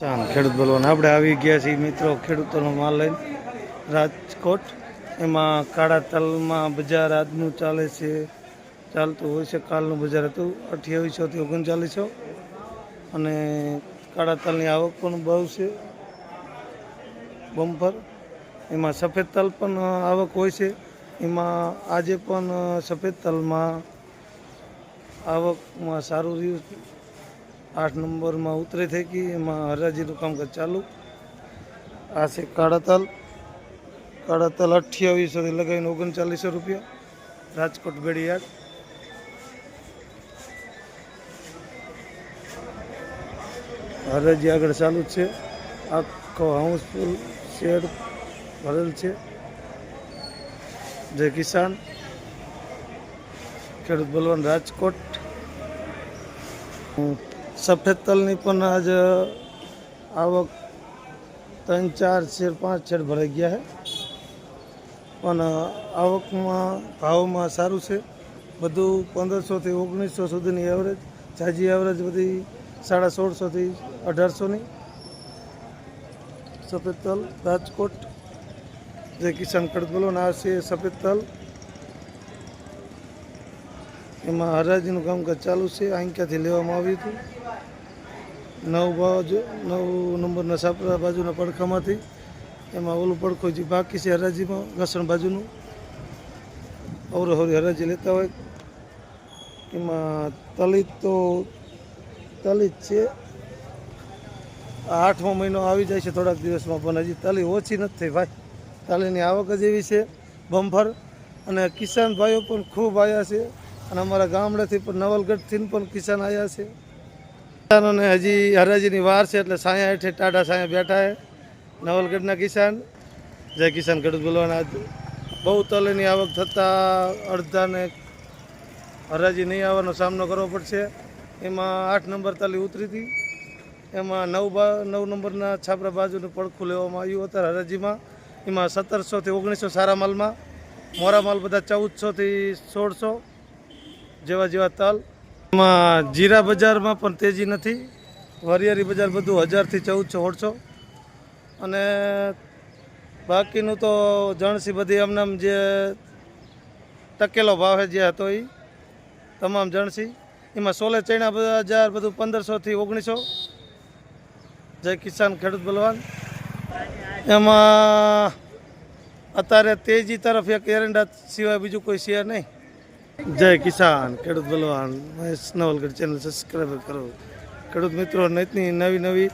ખેડૂત બોલવાના આપણે આવી ગયા છીએ મિત્રો ખેડૂતોનો માલ લઈને રાજકોટ. એમાં કાળા તલમાં બજાર આજનું ચાલે છે, ચાલતું હોય છે. કાલનું બજાર હતું 2800 થી 3900 અને કાળા તલની આવક પણ બહુ છે, બમ્પર. એમાં સફેદ તલ પણ આવક હોય છે. એમાં આજે પણ સફેદ તલમાં આવકમાં સારું રહ્યું. 8 નંબરમાં ઉતરી થઈ ગઈ. એમાં હરાજીનું કામકાજ ચાલુ. આ છે કાળા તલ. 2800 થી લગાવીને 3900 રૂપિયા, રાજકોટ બેડીયાર્ડ. હરાજી આગળ ચાલુ જ છે. આખો હાઉસફુલ શેડ ભરેલ છે. જય કિસાન, ખેડૂત બલવાન, રાજકોટ. સફેદ તલની પણ આજ આવક 3, 4 શેર 5 શેર ભરાઈ ગયા છે. પણ આવકમાં ભાવમાં સારું છે. બધું 1500 થી 1900 સુધીની એવરેજ. જાજી એવરેજ બધી 1650 થી 1800ની. સફેદ તલ રાજકોટ. જે કિસાન ખેડૂત બોલો ને, આ છે સફેદ તલ. એમાં હરાજીનું કામકાજ ચાલુ છે. અહીંયાથી લેવામાં આવ્યું હતું 9 નંબરના સાપરા બાજુના પડખામાંથી. એમાં ઓલું પડખું જે બાકી છે હરાજીમાં, ઘસણ બાજુનું અવરોહરી હરાજી લેતા હોય. એમાં તલી તો તલી જ છે. 8મો મહિનો આવી જાય છે થોડાક દિવસમાં, પણ હજી તલી ઓછી નથી થઈ ભાઈ. તલીની આવક જ એવી છે બમ્ફર. અને કિસાન ભાઈઓ પણ ખૂબ આવ્યા છે. અને અમારા ગામડેથી પણ નવલગઢથી પણ કિસાન આવ્યા છે. કિસાનોને હજી હરાજીની વાર છે, એટલે સાયા હેઠે ટાઢા સાયા બેઠા છે નવલગઢના કિસાન. જય કિસાન ખેડૂત બોલવાના. બહુ તલની આવક થતાં અડધાને હરાજી નહીં આવવાનો સામનો કરવો પડશે. એમાં 8 નંબર તલી ઉતરી હતી. એમાં 9 નંબરના છાપરા બાજુનું પડખું લેવામાં આવ્યું અત્યારે હરાજીમાં. એમાં 1700 થી 1900 સારા માલમાં. મોરા માલ બધા 1400 થી 1600 જેવા તલ. એમાં જીરા બજારમાં પણ તેજી નથી. વરિયાળી બજાર બધું 1000 થી 1400 અને બાકીનું તો જણસી બધી આમનામ જે ટકેલો ભાવ છે જે હતો એ તમામ જણસી. એમાં સોલે ચણા બજાર બધું 1500 થી 1900. જય કિસાન ખેડૂત બલવાન. એમાં અત્યારે તેજી તરફ એક એરંડા સિવાય બીજું કોઈ શેર નહીં. જય કિસાન ખેડૂત બલવાન. મહેશ નવલગઢ ચેનલ સબસ્ક્રાઈબ કરો. ખેડૂત મિત્રો, નવી